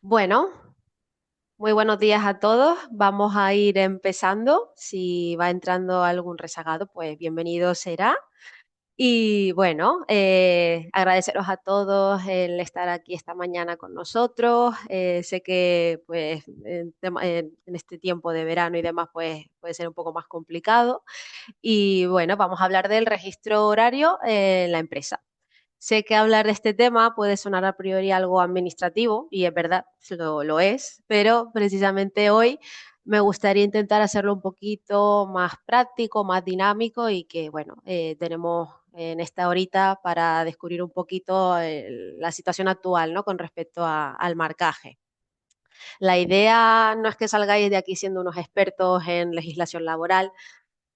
Bueno, muy buenos días a todos. Vamos a ir empezando. Si va entrando algún rezagado, pues bienvenido será. Y bueno, agradeceros a todos el estar aquí esta mañana con nosotros. Sé que pues en este tiempo de verano y demás pues puede ser un poco más complicado. Y bueno, vamos a hablar del registro horario en la empresa. Sé que hablar de este tema puede sonar a priori algo administrativo, y es verdad, lo es, pero precisamente hoy me gustaría intentar hacerlo un poquito más práctico, más dinámico y que, bueno, tenemos en esta horita para descubrir un poquito la situación actual, ¿no? Con respecto al marcaje. La idea no es que salgáis de aquí siendo unos expertos en legislación laboral,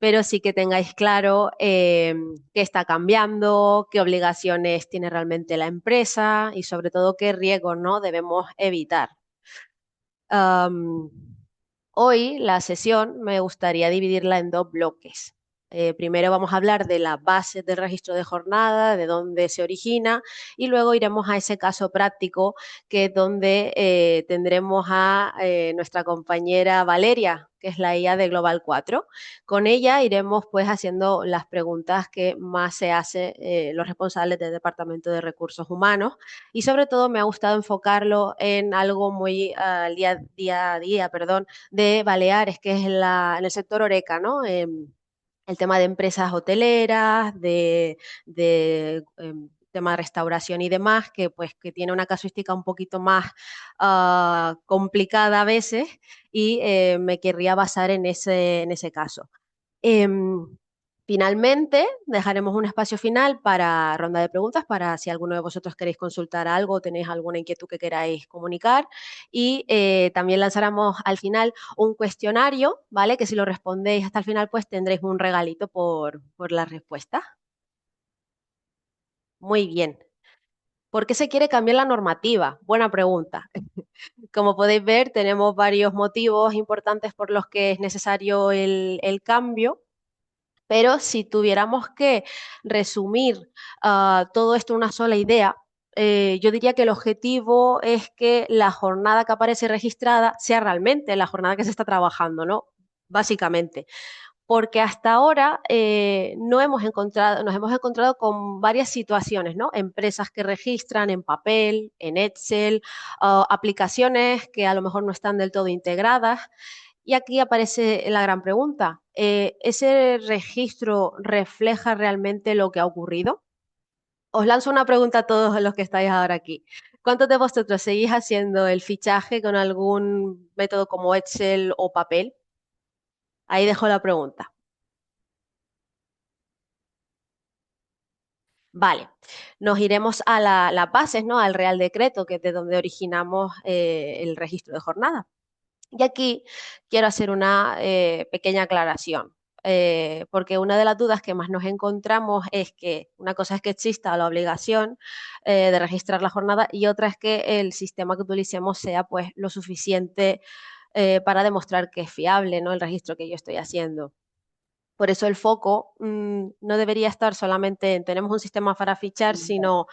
pero sí que tengáis claro qué está cambiando, qué obligaciones tiene realmente la empresa y sobre todo qué riesgos, ¿no?, debemos evitar. Am, Hoy la sesión me gustaría dividirla en dos bloques. Primero vamos a hablar de las bases del registro de jornada, de dónde se origina, y luego iremos a ese caso práctico, que es donde tendremos a nuestra compañera Valeria, que es la IA de Global 4. Con ella iremos pues haciendo las preguntas que más se hacen los responsables del Departamento de Recursos Humanos, y sobre todo me ha gustado enfocarlo en algo muy día a día, perdón, de Baleares, que es en el sector Horeca, ¿no? El tema de empresas hoteleras, de tema de restauración y demás, que pues que tiene una casuística un poquito más complicada a veces, y me querría basar en ese caso. Em, Finalmente, dejaremos un espacio final para ronda de preguntas, para si alguno de vosotros queréis consultar algo o tenéis alguna inquietud que queráis comunicar. Y también lanzaremos al final un cuestionario, ¿vale? Que si lo respondéis hasta el final, pues tendréis un regalito por la respuesta. Muy bien. ¿Por qué se quiere cambiar la normativa? Buena pregunta. Como podéis ver, tenemos varios motivos importantes por los que es necesario el cambio. Pero si tuviéramos que resumir todo esto en una sola idea, yo diría que el objetivo es que la jornada que aparece registrada sea realmente la jornada que se está trabajando, ¿no? Básicamente. Porque hasta ahora nos hemos encontrado con varias situaciones, ¿no? Empresas que registran en papel, en Excel, aplicaciones que a lo mejor no están del todo integradas. Y aquí aparece la gran pregunta. ¿Ese registro refleja realmente lo que ha ocurrido? Os lanzo una pregunta a todos los que estáis ahora aquí. ¿Cuántos de vosotros seguís haciendo el fichaje con algún método como Excel o papel? Ahí dejo la pregunta. Vale, nos iremos a las bases, ¿no? Al Real Decreto, que es de donde originamos el registro de jornada. Y aquí quiero hacer una pequeña aclaración, porque una de las dudas que más nos encontramos es que una cosa es que exista la obligación de registrar la jornada, y otra es que el sistema que utilicemos sea pues lo suficiente para demostrar que es fiable, ¿no?, el registro que yo estoy haciendo. Por eso el foco no debería estar solamente en tenemos un sistema para fichar, sino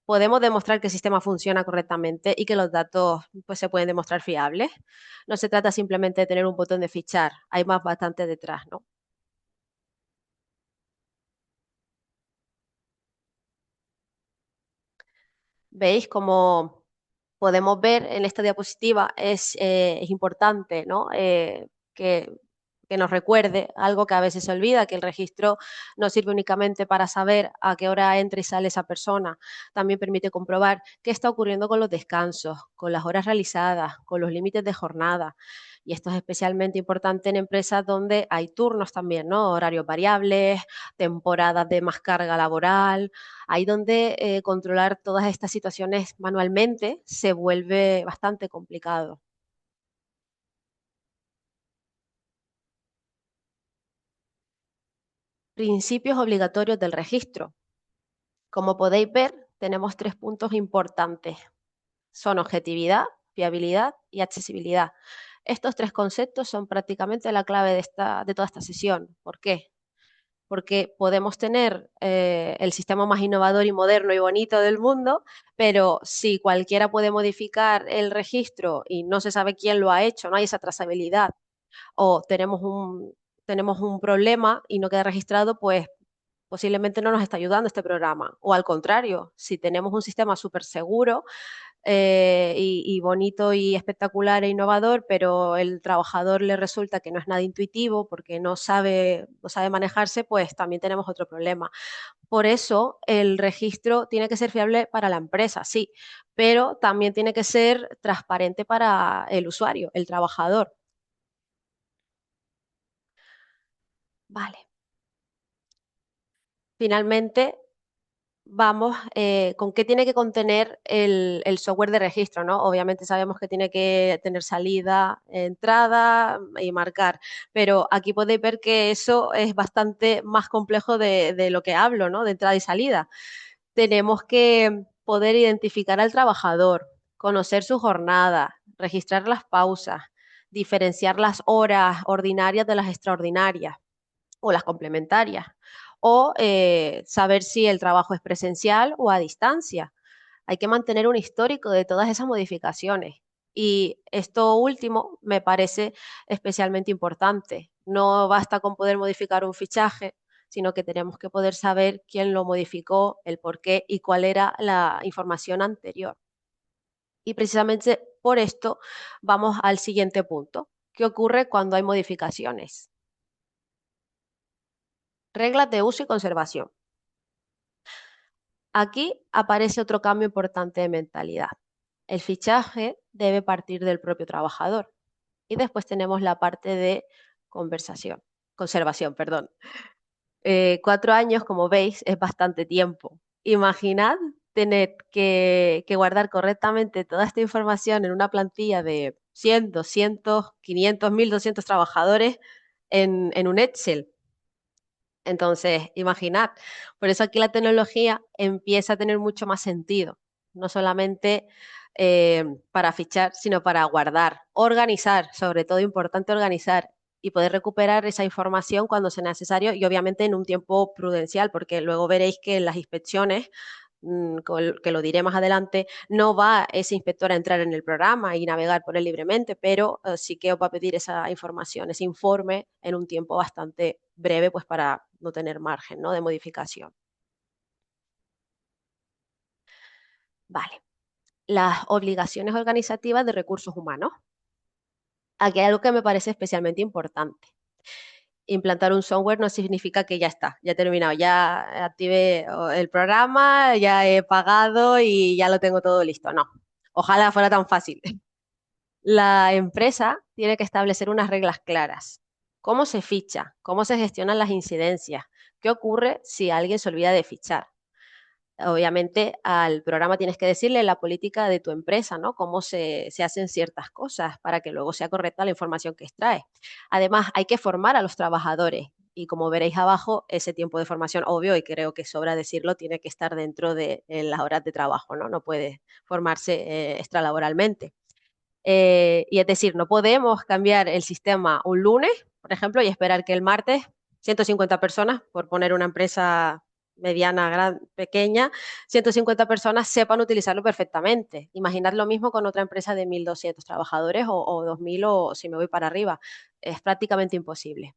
podemos demostrar que el sistema funciona correctamente y que los datos pues, se pueden demostrar fiables. No se trata simplemente de tener un botón de fichar, hay más bastante detrás, ¿no? ¿Veis cómo podemos ver en esta diapositiva? Es importante, ¿no? Que, que nos recuerde algo que a veces se olvida, que el registro no sirve únicamente para saber a qué hora entra y sale esa persona, también permite comprobar qué está ocurriendo con los descansos, con las horas realizadas, con los límites de jornada. Y esto es especialmente importante en empresas donde hay turnos también, ¿no? Horarios variables, temporadas de más carga laboral, ahí donde controlar todas estas situaciones manualmente se vuelve bastante complicado. Principios obligatorios del registro. Como podéis ver, tenemos tres puntos importantes. Son objetividad, fiabilidad y accesibilidad. Estos tres conceptos son prácticamente la clave de toda esta sesión. ¿Por qué? porque podemos tener el sistema más innovador y moderno y bonito del mundo, pero si cualquiera puede modificar el registro y no se sabe quién lo ha hecho, no hay esa trazabilidad, o tenemos un problema y no queda registrado, pues posiblemente no nos está ayudando este programa. O al contrario, si tenemos un sistema súper seguro y bonito y espectacular e innovador, pero el trabajador le resulta que no es nada intuitivo porque no sabe manejarse, pues también tenemos otro problema. Por eso el registro tiene que ser fiable para la empresa, sí, pero también tiene que ser transparente para el usuario, el trabajador. Vale. Finalmente, vamos, con qué tiene que contener el software de registro, ¿no? Obviamente sabemos que tiene que tener salida, entrada y marcar, pero aquí podéis ver que eso es bastante más complejo de lo que hablo, ¿no? De entrada y salida. Tenemos que poder identificar al trabajador, conocer su jornada, registrar las pausas, diferenciar las horas ordinarias de las extraordinarias o las complementarias, o saber si el trabajo es presencial o a distancia. Hay que mantener un histórico de todas esas modificaciones. Y esto último me parece especialmente importante. No basta con poder modificar un fichaje, sino que tenemos que poder saber quién lo modificó, el por qué y cuál era la información anterior. Y precisamente por esto vamos al siguiente punto. ¿Qué ocurre cuando hay modificaciones? Reglas de uso y conservación. Aquí aparece otro cambio importante de mentalidad. El fichaje debe partir del propio trabajador. Y después tenemos la parte de conservación, perdón. 4 años, como veis, es bastante tiempo. Imaginad tener que guardar correctamente toda esta información en una plantilla de 100, 200, 500, 1200 trabajadores en un Excel. Entonces, imaginad, por eso aquí la tecnología empieza a tener mucho más sentido, no solamente para fichar, sino para guardar, organizar, sobre todo importante organizar y poder recuperar esa información cuando sea necesario y obviamente en un tiempo prudencial, porque luego veréis que en las inspecciones, que lo diré más adelante, no va ese inspector a entrar en el programa y navegar por él libremente, pero sí que os va a pedir esa información, ese informe en un tiempo bastante breve, pues para no tener margen, ¿no?, de modificación. Vale. Las obligaciones organizativas de recursos humanos. Aquí hay algo que me parece especialmente importante. Implantar un software no significa que ya está, ya he terminado, ya activé el programa, ya he pagado y ya lo tengo todo listo. No, ojalá fuera tan fácil. La empresa tiene que establecer unas reglas claras. ¿Cómo se ficha? ¿Cómo se gestionan las incidencias? ¿Qué ocurre si alguien se olvida de fichar? Obviamente al programa tienes que decirle la política de tu empresa, ¿no? Cómo se hacen ciertas cosas para que luego sea correcta la información que extrae. Además, hay que formar a los trabajadores y como veréis abajo, ese tiempo de formación, obvio, y creo que sobra decirlo, tiene que estar dentro de las horas de trabajo, ¿no? No puede formarse extralaboralmente. Y es decir, no podemos cambiar el sistema un lunes, por ejemplo, y esperar que el martes 150 personas, por poner una empresa mediana, gran, pequeña, 150 personas sepan utilizarlo perfectamente. Imaginad lo mismo con otra empresa de 1.200 trabajadores o 2.000 o si me voy para arriba. Es prácticamente imposible.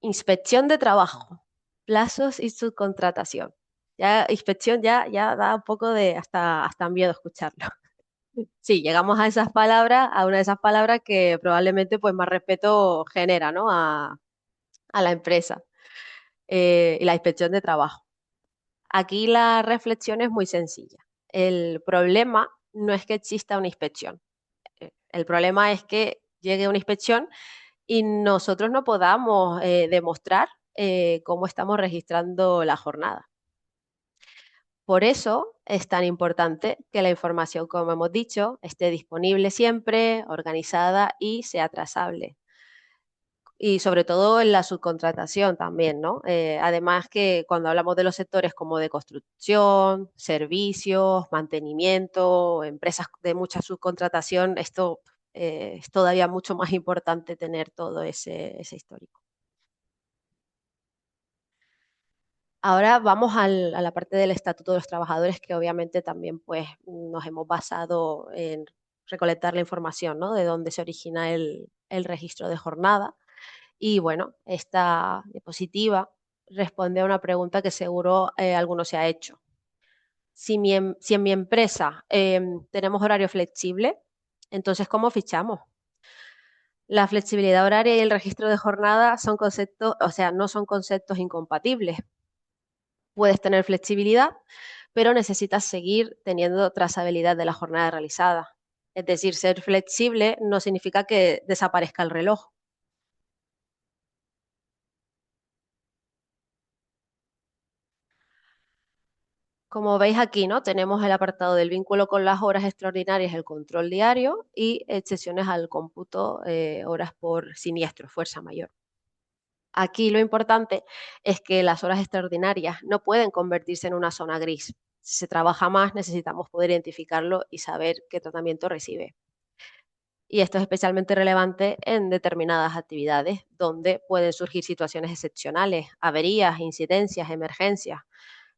Inspección de trabajo, plazos y subcontratación. Ya, inspección ya da un poco de hasta miedo escucharlo. Sí, llegamos a esas palabras, a una de esas palabras que probablemente pues más respeto genera, ¿no? A la empresa y la inspección de trabajo. Aquí la reflexión es muy sencilla. El problema no es que exista una inspección. El problema es que llegue una inspección y nosotros no podamos demostrar cómo estamos registrando la jornada. Por eso es tan importante que la información, como hemos dicho, esté disponible siempre, organizada y sea trazable. Y sobre todo en la subcontratación también, ¿no? Además que cuando hablamos de los sectores como de construcción, servicios, mantenimiento, empresas de mucha subcontratación, esto es todavía mucho más importante tener todo ese histórico. Ahora vamos a la parte del Estatuto de los Trabajadores, que obviamente también pues, nos hemos basado en recolectar la información, ¿no? De dónde se origina el registro de jornada. Y bueno, esta diapositiva responde a una pregunta que seguro alguno se ha hecho. Si en mi empresa tenemos horario flexible, entonces ¿cómo fichamos? La flexibilidad horaria y el registro de jornada son conceptos, o sea, no son conceptos incompatibles. Puedes tener flexibilidad, pero necesitas seguir teniendo trazabilidad de la jornada realizada. Es decir, ser flexible no significa que desaparezca el reloj. Como veis aquí, ¿no? Tenemos el apartado del vínculo con las horas extraordinarias, el control diario y excepciones al cómputo horas por siniestro, fuerza mayor. Aquí lo importante es que las horas extraordinarias no pueden convertirse en una zona gris. Si se trabaja más, necesitamos poder identificarlo y saber qué tratamiento recibe. Y esto es especialmente relevante en determinadas actividades donde pueden surgir situaciones excepcionales, averías, incidencias, emergencias.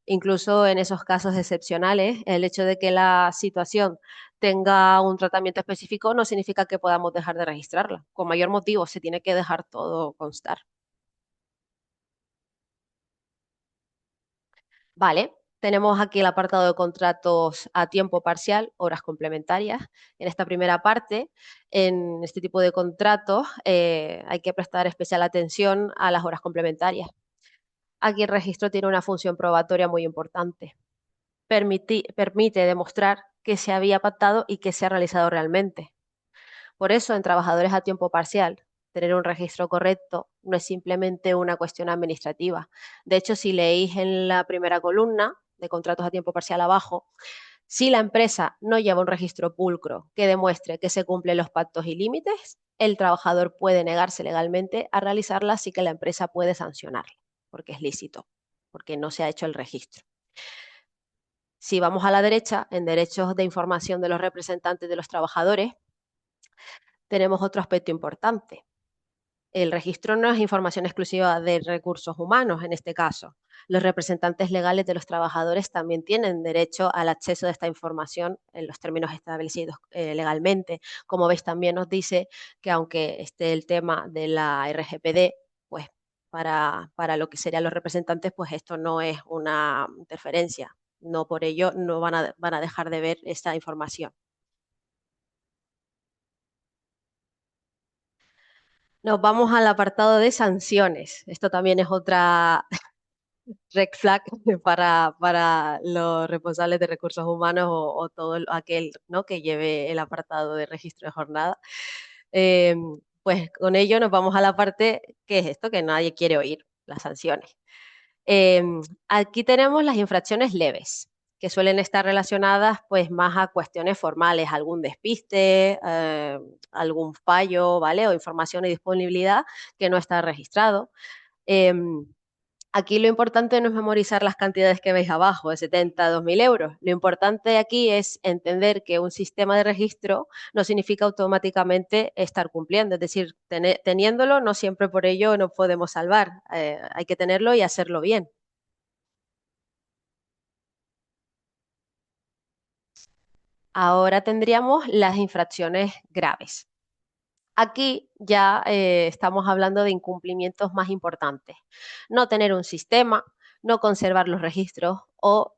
Incluso en esos casos excepcionales, el hecho de que la situación tenga un tratamiento específico no significa que podamos dejar de registrarla. Con mayor motivo, se tiene que dejar todo constar. Vale, tenemos aquí el apartado de contratos a tiempo parcial, horas complementarias. En esta primera parte, en este tipo de contratos, hay que prestar especial atención a las horas complementarias. Aquí el registro tiene una función probatoria muy importante. Permite demostrar que se había pactado y que se ha realizado realmente. Por eso, en trabajadores a tiempo parcial, tener un registro correcto no es simplemente una cuestión administrativa. De hecho, si leéis en la primera columna de contratos a tiempo parcial abajo, si la empresa no lleva un registro pulcro que demuestre que se cumplen los pactos y límites, el trabajador puede negarse legalmente a realizarla, así que la empresa puede sancionarlo, porque es lícito, porque no se ha hecho el registro. Si vamos a la derecha, en derechos de información de los representantes de los trabajadores, tenemos otro aspecto importante. El registro no es información exclusiva de recursos humanos en este caso. Los representantes legales de los trabajadores también tienen derecho al acceso de esta información en los términos establecidos legalmente. Como veis, también nos dice que aunque esté el tema de la RGPD, pues para lo que serían los representantes, pues esto no es una interferencia. No por ello no van a dejar de ver esta información. Nos vamos al apartado de sanciones. Esto también es otra red flag para los responsables de recursos humanos o todo aquel, ¿no? Que lleve el apartado de registro de jornada. Eh, pues con ello nos vamos a la parte que es esto que nadie quiere oír, las sanciones. Eh, Aquí tenemos las infracciones leves, que suelen estar relacionadas pues más a cuestiones formales, algún despiste, algún fallo, ¿vale? O información y disponibilidad que no está registrado. Em, Aquí lo importante no es memorizar las cantidades que veis abajo, de 70 a 2.000 euros. Lo importante aquí es entender que un sistema de registro no significa automáticamente estar cumpliendo. Es decir, teniéndolo, no siempre por ello nos podemos salvar. Hay que tenerlo y hacerlo bien. Ahora tendríamos las infracciones graves. Aquí ya estamos hablando de incumplimientos más importantes. No tener un sistema, no conservar los registros o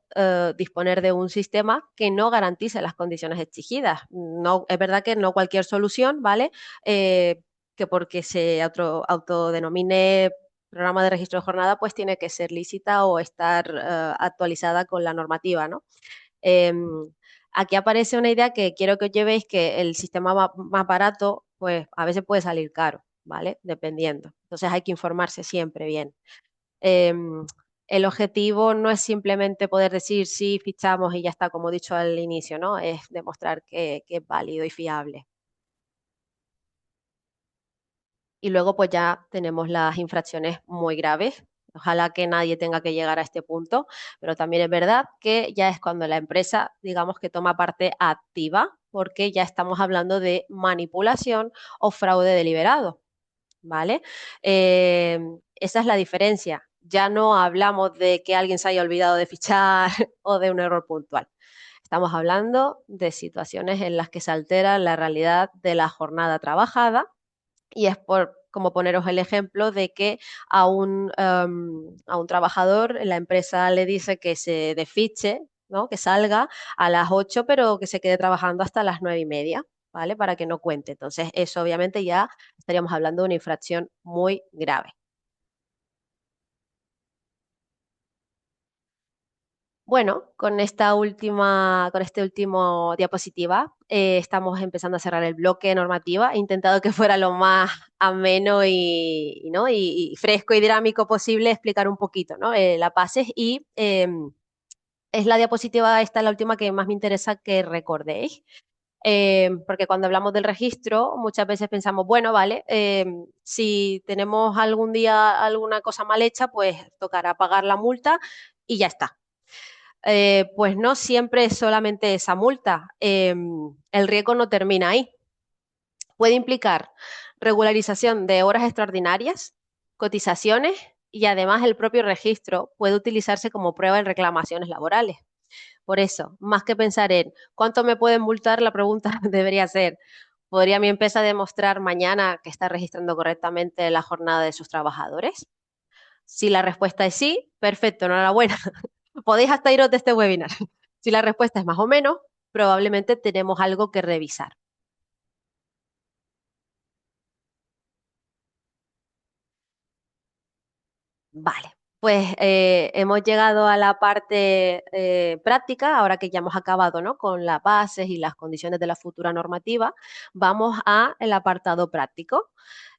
disponer de un sistema que no garantice las condiciones exigidas. No, es verdad que no cualquier solución, ¿vale? Que porque se autodenomine programa de registro de jornada, pues tiene que ser lícita o estar actualizada con la normativa, ¿no? Em, Aquí aparece una idea que quiero que os llevéis, que el sistema más barato, pues a veces puede salir caro, ¿vale? Dependiendo. Entonces hay que informarse siempre bien. Em, el objetivo no es simplemente poder decir sí, fichamos y ya está, como he dicho al inicio, ¿no? Es demostrar que es válido y fiable. Y luego pues ya tenemos las infracciones muy graves. Ojalá que nadie tenga que llegar a este punto, pero también es verdad que ya es cuando la empresa, digamos que toma parte activa porque ya estamos hablando de manipulación o fraude deliberado, ¿vale? Eh, Esa es la diferencia. Ya no hablamos de que alguien se haya olvidado de fichar o de un error puntual. Estamos hablando de situaciones en las que se altera la realidad de la jornada trabajada y es por como poneros el ejemplo de que a un trabajador la empresa le dice que se desfiche, ¿no? Que salga a las 8, pero que se quede trabajando hasta las 9:30, ¿vale? Para que no cuente. Entonces, eso obviamente ya estaríamos hablando de una infracción muy grave. Bueno, con este último diapositiva, estamos empezando a cerrar el bloque de normativa. He intentado que fuera lo más ameno ¿no? y fresco y dinámico posible explicar un poquito, ¿no? Las bases y es la diapositiva, esta es la última que más me interesa que recordéis. Porque cuando hablamos del registro, muchas veces pensamos, bueno, vale, si tenemos algún día alguna cosa mal hecha, pues tocará pagar la multa y ya está. Pues no siempre es solamente esa multa. El riesgo no termina ahí. Puede implicar regularización de horas extraordinarias, cotizaciones y además el propio registro puede utilizarse como prueba en reclamaciones laborales. Por eso, más que pensar en cuánto me pueden multar, la pregunta debería ser, ¿podría mi empresa demostrar mañana que está registrando correctamente la jornada de sus trabajadores? Si la respuesta es sí, perfecto, enhorabuena. Podéis hasta iros de este webinar. Si la respuesta es más o menos, probablemente tenemos algo que revisar. Vale, pues hemos llegado a la parte práctica, ahora que ya hemos acabado, ¿no? Con las bases y las condiciones de la futura normativa, vamos al apartado práctico.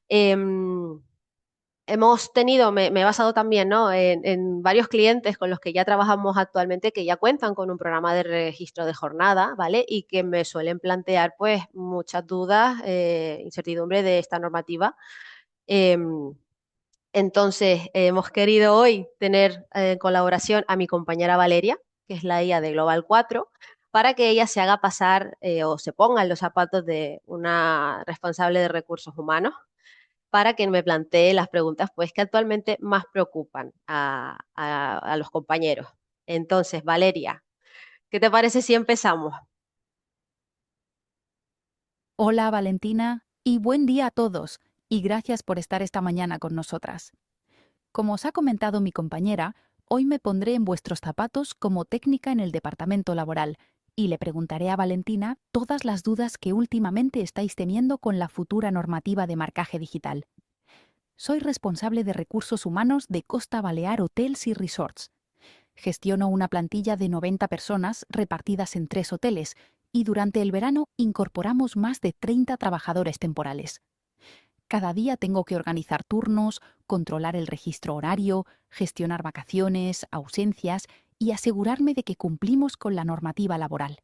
Em, Hemos tenido, me he basado también, ¿no? En varios clientes con los que ya trabajamos actualmente que ya cuentan con un programa de registro de jornada, ¿vale? Y que me suelen plantear pues muchas dudas, incertidumbre de esta normativa. Em, entonces, hemos querido hoy tener en colaboración a mi compañera Valeria, que es la IA de Global 4, para que ella se haga pasar o se ponga en los zapatos de una responsable de recursos humanos para que me plantee las preguntas pues, que actualmente más preocupan a los compañeros. Entonces, Valeria, ¿qué te parece si empezamos? Hola Valentina y buen día a todos y gracias por estar esta mañana con nosotras. Como os ha comentado mi compañera, hoy me pondré en vuestros zapatos como técnica en el departamento laboral y le preguntaré a Valentina todas las dudas que últimamente estáis teniendo con la futura normativa de marcaje digital. Soy responsable de recursos humanos de Costa Balear Hotels y Resorts. Gestiono una plantilla de 90 personas repartidas en 3 hoteles y durante el verano incorporamos más de 30 trabajadores temporales. Cada día tengo que organizar turnos, controlar el registro horario, gestionar vacaciones, ausencias y asegurarme de que cumplimos con la normativa laboral.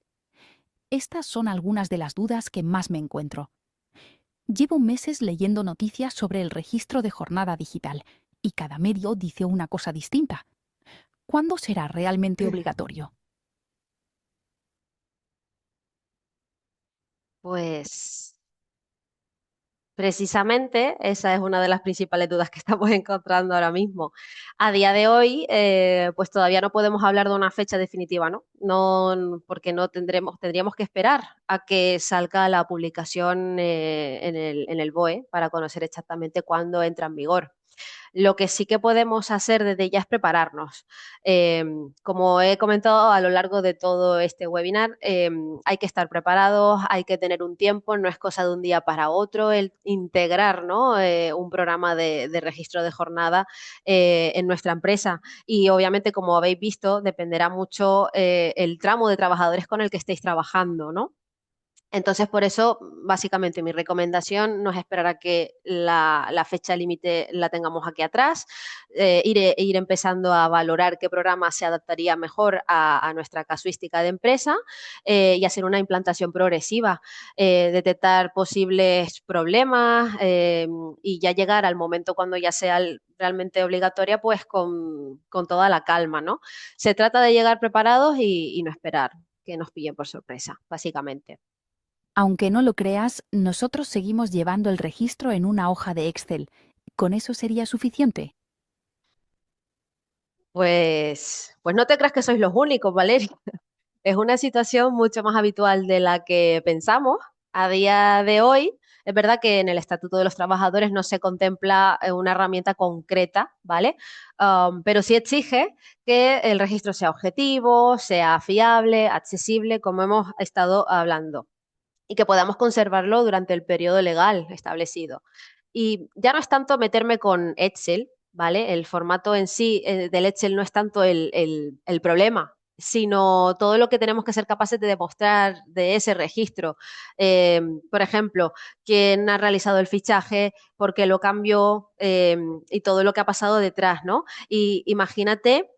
Estas son algunas de las dudas que más me encuentro. Llevo meses leyendo noticias sobre el registro de jornada digital y cada medio dice una cosa distinta. ¿Cuándo será realmente obligatorio? Pues precisamente esa es una de las principales dudas que estamos encontrando ahora mismo. A día de hoy, pues todavía no podemos hablar de una fecha definitiva, ¿no? No, porque no tendríamos que esperar a que salga la publicación en el BOE para conocer exactamente cuándo entra en vigor. Lo que sí que podemos hacer desde ya es prepararnos. Como he comentado a lo largo de todo este webinar, hay que estar preparados, hay que tener un tiempo, no es cosa de un día para otro el integrar, ¿no? Un programa de registro de jornada en nuestra empresa. Y obviamente, como habéis visto, dependerá mucho el tramo de trabajadores con el que estéis trabajando, ¿no? Entonces, por eso, básicamente, mi recomendación no es esperar a que la fecha límite la tengamos aquí atrás, ir empezando a valorar qué programa se adaptaría mejor a nuestra casuística de empresa y hacer una implantación progresiva, detectar posibles problemas y ya llegar al momento cuando ya sea realmente obligatoria, pues con toda la calma, ¿no? Se trata de llegar preparados y no esperar que nos pillen por sorpresa, básicamente. Aunque no lo creas, nosotros seguimos llevando el registro en una hoja de Excel. ¿Con eso sería suficiente? Pues no te creas que sois los únicos, Valeria. Es una situación mucho más habitual de la que pensamos. A día de hoy, es verdad que en el Estatuto de los Trabajadores no se contempla una herramienta concreta, ¿vale? Pero sí exige que el registro sea objetivo, sea fiable, accesible, como hemos estado hablando, y que podamos conservarlo durante el periodo legal establecido. Y ya no es tanto meterme con Excel, ¿vale? El formato en sí del Excel no es tanto el problema, sino todo lo que tenemos que ser capaces de demostrar de ese registro. Eh, por ejemplo, quién ha realizado el fichaje, por qué lo cambió y todo lo que ha pasado detrás, ¿no? Y imagínate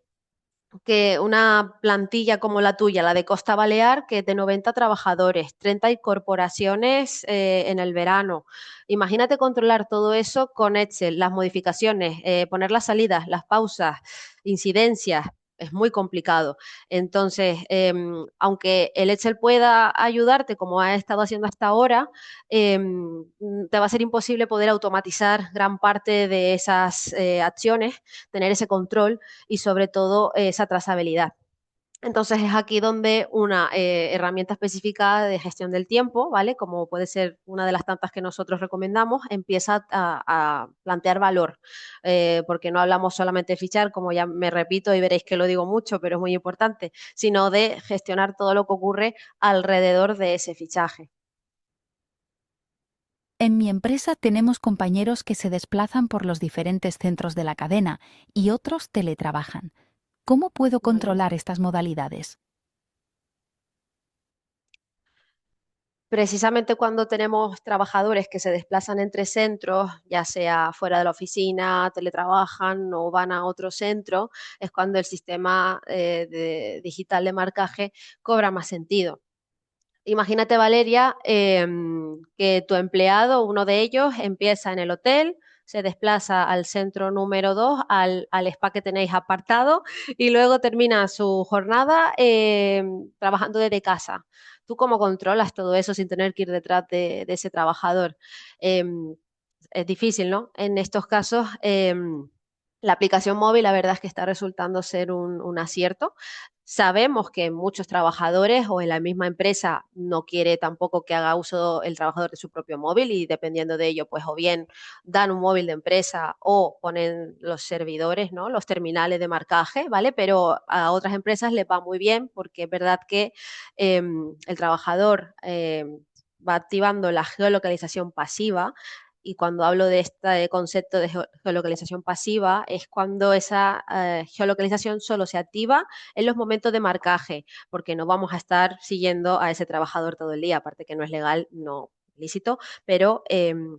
que una plantilla como la tuya, la de Costa Balear, que es de 90 trabajadores, 30 incorporaciones en el verano. Imagínate controlar todo eso con Excel, las modificaciones, poner las salidas, las pausas, incidencias. Es muy complicado. Entonces, aunque el Excel pueda ayudarte como ha estado haciendo hasta ahora, te va a ser imposible poder automatizar gran parte de esas acciones, tener ese control y sobre todo esa trazabilidad. Entonces es aquí donde una herramienta específica de gestión del tiempo, ¿vale? Como puede ser una de las tantas que nosotros recomendamos, empieza a plantear valor, porque no hablamos solamente de fichar, como ya me repito y veréis que lo digo mucho, pero es muy importante, sino de gestionar todo lo que ocurre alrededor de ese fichaje. En mi empresa tenemos compañeros que se desplazan por los diferentes centros de la cadena y otros teletrabajan. ¿Cómo puedo ¿Vale? controlar estas modalidades? Precisamente cuando tenemos trabajadores que se desplazan entre centros, ya sea fuera de la oficina, teletrabajan o van a otro centro, es cuando el sistema digital de marcaje cobra más sentido. Imagínate, Valeria, que tu empleado, uno de ellos, empieza en el hotel, se desplaza al centro número 2, al spa que tenéis apartado, y luego termina su jornada trabajando desde casa. ¿Tú cómo controlas todo eso sin tener que ir detrás de ese trabajador? Es difícil, ¿no? En estos casos, la aplicación móvil, la verdad es que está resultando ser un acierto. Sabemos que muchos trabajadores o en la misma empresa no quiere tampoco que haga uso el trabajador de su propio móvil y dependiendo de ello, pues o bien dan un móvil de empresa o ponen los servidores, ¿no? Los terminales de marcaje, ¿vale? Pero a otras empresas les va muy bien porque es verdad que el trabajador va activando la geolocalización pasiva y cuando hablo de este concepto de geolocalización pasiva es cuando esa geolocalización solo se activa en los momentos de marcaje, porque no vamos a estar siguiendo a ese trabajador todo el día, aparte que no es legal, no lícito, pero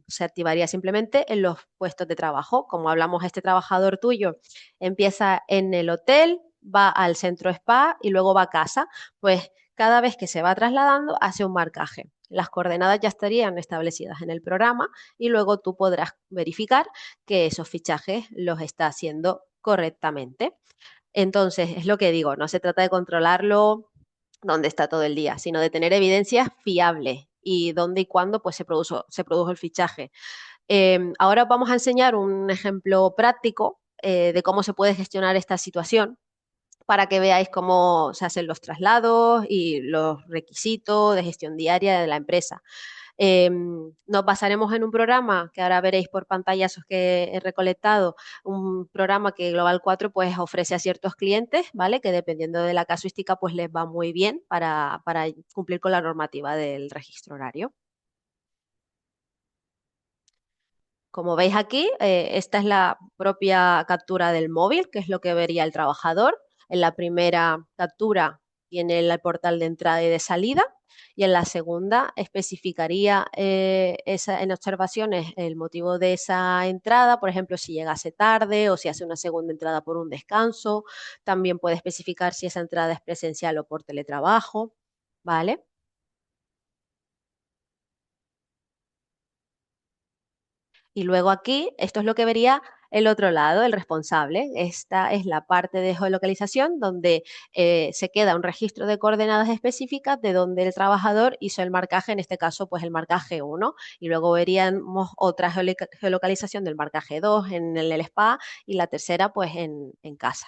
se activaría simplemente en los puestos de trabajo. Como hablamos, este trabajador tuyo empieza en el hotel, va al centro spa y luego va a casa, pues cada vez que se va trasladando hace un marcaje. Las coordenadas ya estarían establecidas en el programa y luego tú podrás verificar que esos fichajes los está haciendo correctamente. Entonces, es lo que digo, no se trata de controlarlo donde está todo el día, sino de tener evidencias fiables y dónde y cuándo pues, se produjo el fichaje. Ahora vamos a enseñar un ejemplo práctico de cómo se puede gestionar esta situación para que veáis cómo se hacen los traslados y los requisitos de gestión diaria de la empresa. Nos basaremos en un programa que ahora veréis por pantallazos que he recolectado, un programa que Global 4 pues ofrece a ciertos clientes, ¿vale? Que dependiendo de la casuística pues les va muy bien para cumplir con la normativa del registro horario. Como veis aquí, esta es la propia captura del móvil, que es lo que vería el trabajador. En la primera captura tiene el portal de entrada y de salida y en la segunda especificaría en observaciones el motivo de esa entrada, por ejemplo, si llegase tarde o si hace una segunda entrada por un descanso. También puede especificar si esa entrada es presencial o por teletrabajo, ¿vale? Y luego aquí, esto es lo que vería el otro lado, el responsable. Esta es la parte de geolocalización donde se queda un registro de coordenadas específicas de donde el trabajador hizo el marcaje, en este caso, pues el marcaje 1, y luego veríamos otra geolocalización del marcaje 2 en el spa y la tercera, pues en casa.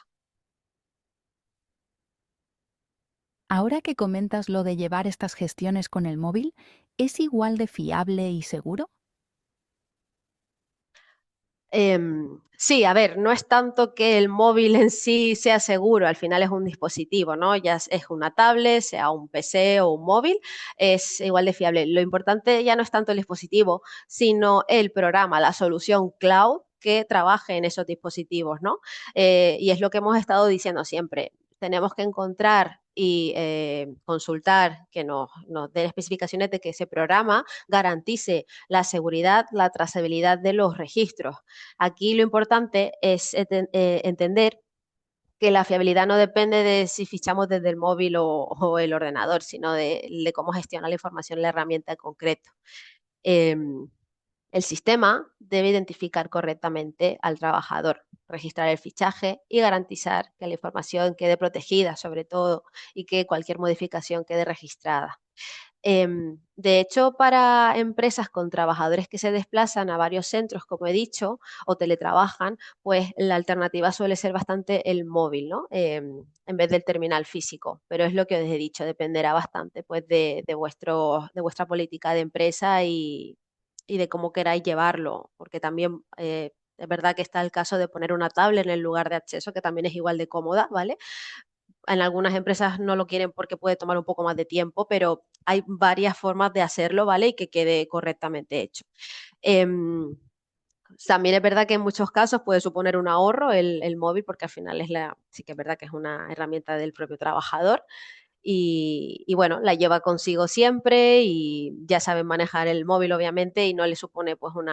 Ahora que comentas lo de llevar estas gestiones con el móvil, ¿es igual de fiable y seguro? Sí, a ver, no es tanto que el móvil en sí sea seguro, al final es un dispositivo, ¿no? Ya es una tablet, sea un PC o un móvil, es igual de fiable. Lo importante ya no es tanto el dispositivo, sino el programa, la solución cloud que trabaje en esos dispositivos, ¿no? Y es lo que hemos estado diciendo siempre. Tenemos que encontrar y consultar que nos den especificaciones de que ese programa garantice la seguridad, la trazabilidad de los registros. Aquí lo importante es entender que la fiabilidad no depende de si fichamos desde el móvil o el ordenador, sino de cómo gestiona la información la herramienta en concreto. Em, el sistema debe identificar correctamente al trabajador, registrar el fichaje y garantizar que la información quede protegida, sobre todo, y que cualquier modificación quede registrada. De hecho, para empresas con trabajadores que se desplazan a varios centros, como he dicho, o teletrabajan, pues la alternativa suele ser bastante el móvil, ¿no? En vez del terminal físico. Pero es lo que os he dicho, dependerá bastante pues, de vuestra política de empresa y de cómo queráis llevarlo, porque también es verdad que está el caso de poner una tablet en el lugar de acceso, que también es igual de cómoda, ¿vale? En algunas empresas no lo quieren porque puede tomar un poco más de tiempo, pero hay varias formas de hacerlo, ¿vale? Y que quede correctamente hecho. Em, también es verdad que en muchos casos puede suponer un ahorro el móvil, porque al final sí que es verdad que es una herramienta del propio trabajador y bueno, la lleva consigo siempre y ya saben manejar el móvil, obviamente, y no le supone pues un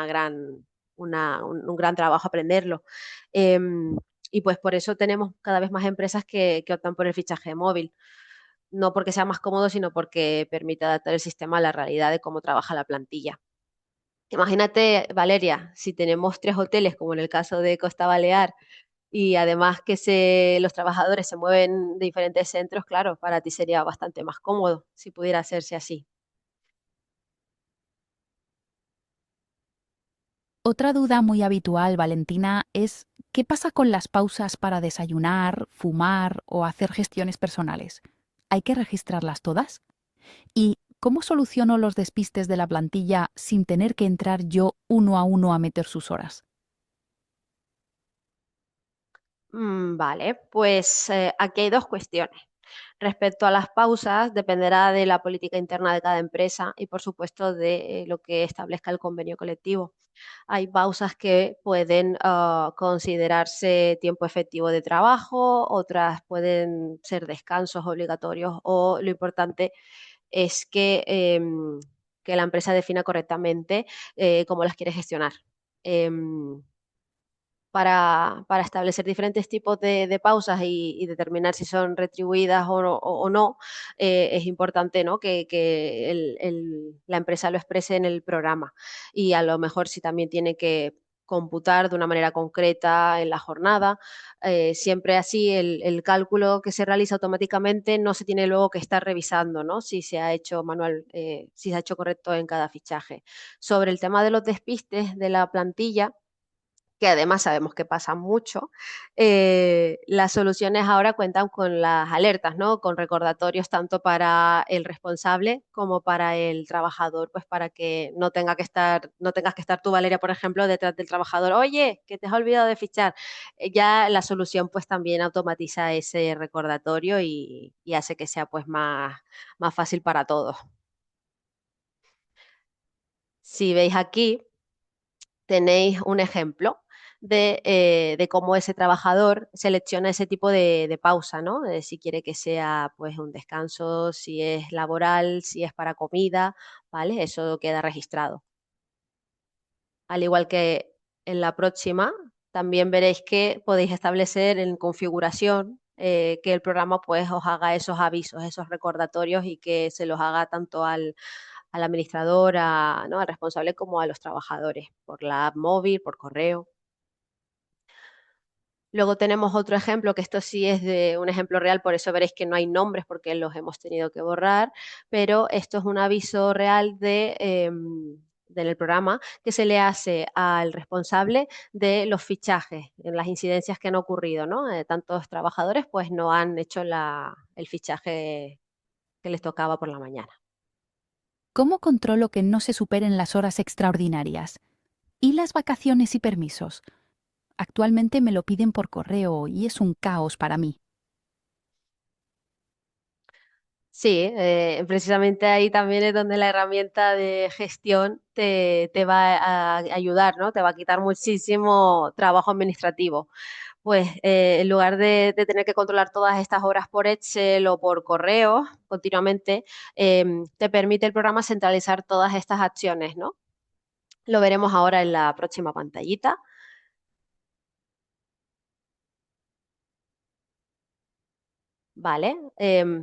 gran trabajo aprenderlo. Em, y pues por eso tenemos cada vez más empresas que optan por el fichaje móvil. No porque sea más cómodo, sino porque permite adaptar el sistema a la realidad de cómo trabaja la plantilla. Imagínate, Valeria, si tenemos 3 hoteles, como en el caso de Costa Balear, y además que los trabajadores se mueven de diferentes centros, claro, para ti sería bastante más cómodo si pudiera hacerse así. Otra duda muy habitual, Valentina, es ¿qué pasa con las pausas para desayunar, fumar o hacer gestiones personales? ¿Hay que registrarlas todas? ¿Y cómo soluciono los despistes de la plantilla sin tener que entrar yo uno a uno a meter sus horas? Vale, pues aquí hay 2 cuestiones. Respecto a las pausas, dependerá de la política interna de cada empresa y, por supuesto, de lo que establezca el convenio colectivo. Hay pausas que pueden considerarse tiempo efectivo de trabajo, otras pueden ser descansos obligatorios o lo importante es que la empresa defina correctamente cómo las quiere gestionar. Em, para establecer diferentes tipos de pausas y determinar si son retribuidas o no, es importante, ¿no? que la empresa lo exprese en el programa. Y a lo mejor si también tiene que computar de una manera concreta en la jornada, siempre así el cálculo que se realiza automáticamente no se tiene luego que estar revisando, ¿no? Si se ha hecho manual, si se ha hecho correcto en cada fichaje. Sobre el tema de los despistes de la plantilla, que además sabemos que pasa mucho, las soluciones ahora cuentan con las alertas, ¿no? Con recordatorios tanto para el responsable como para el trabajador, pues para que no tengas que estar tú, Valeria, por ejemplo, detrás del trabajador, oye, que te has olvidado de fichar. Ya la solución pues también automatiza ese recordatorio y hace que sea pues más fácil para todos. Si veis aquí, tenéis un ejemplo de cómo ese trabajador selecciona ese tipo de pausa, ¿no? De si quiere que sea pues un descanso, si es laboral, si es para comida, ¿vale? Eso queda registrado. Al igual que en la próxima, también veréis que podéis establecer en configuración que el programa pues os haga esos avisos, esos recordatorios y que se los haga tanto al administrador, ¿no? Al responsable como a los trabajadores, por la app móvil, por correo. Luego tenemos otro ejemplo, que esto sí es de un ejemplo real, por eso veréis que no hay nombres porque los hemos tenido que borrar, pero esto es un aviso real del programa que se le hace al responsable de los fichajes, en las incidencias que han ocurrido, ¿no? Tantos trabajadores pues no han hecho el fichaje que les tocaba por la mañana. ¿Cómo controlo que no se superen las horas extraordinarias? ¿Y las vacaciones y permisos? Actualmente me lo piden por correo y es un caos para mí. Sí, precisamente ahí también es donde la herramienta de gestión te va a ayudar, ¿no? Te va a quitar muchísimo trabajo administrativo. Pues en lugar de tener que controlar todas estas horas por Excel o por correo continuamente, te permite el programa centralizar todas estas acciones, ¿no? Lo veremos ahora en la próxima pantallita. ¿Vale?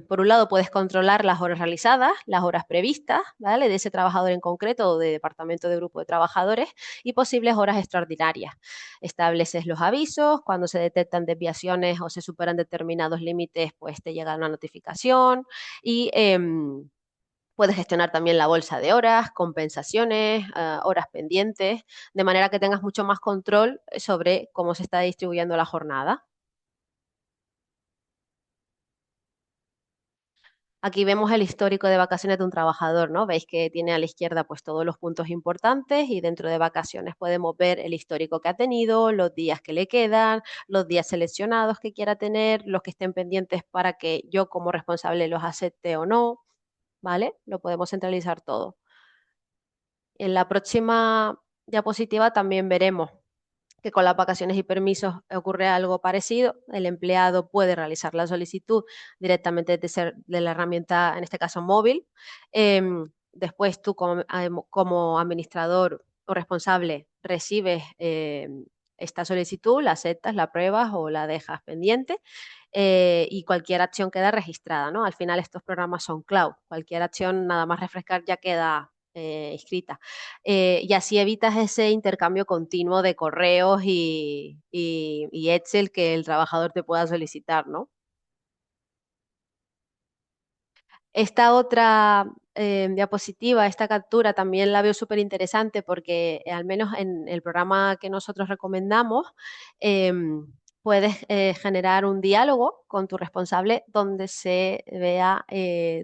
Por un lado, puedes controlar las horas realizadas, las horas previstas, ¿vale? De ese trabajador en concreto o de departamento de grupo de trabajadores y posibles horas extraordinarias. Estableces los avisos, cuando se detectan desviaciones o se superan determinados límites, pues te llega una notificación y puedes gestionar también la bolsa de horas, compensaciones, horas pendientes, de manera que tengas mucho más control sobre cómo se está distribuyendo la jornada. Aquí vemos el histórico de vacaciones de un trabajador, ¿no? Veis que tiene a la izquierda pues todos los puntos importantes y dentro de vacaciones podemos ver el histórico que ha tenido, los días que le quedan, los días seleccionados que quiera tener, los que estén pendientes para que yo como responsable los acepte o no, ¿vale? Lo podemos centralizar todo. En la próxima diapositiva también veremos que con las vacaciones y permisos ocurre algo parecido. El empleado puede realizar la solicitud directamente de la herramienta, en este caso móvil. Después tú como administrador o responsable recibes esta solicitud, la aceptas, la apruebas o la dejas pendiente. Y cualquier acción queda registrada, ¿no? Al final estos programas son cloud. Cualquier acción, nada más refrescar, ya queda inscrita. Y así evitas ese intercambio continuo de correos y Excel que el trabajador te pueda solicitar, ¿no? Esta otra diapositiva, esta captura, también la veo súper interesante porque al menos en el programa que nosotros recomendamos, puedes generar un diálogo con tu responsable donde se vea,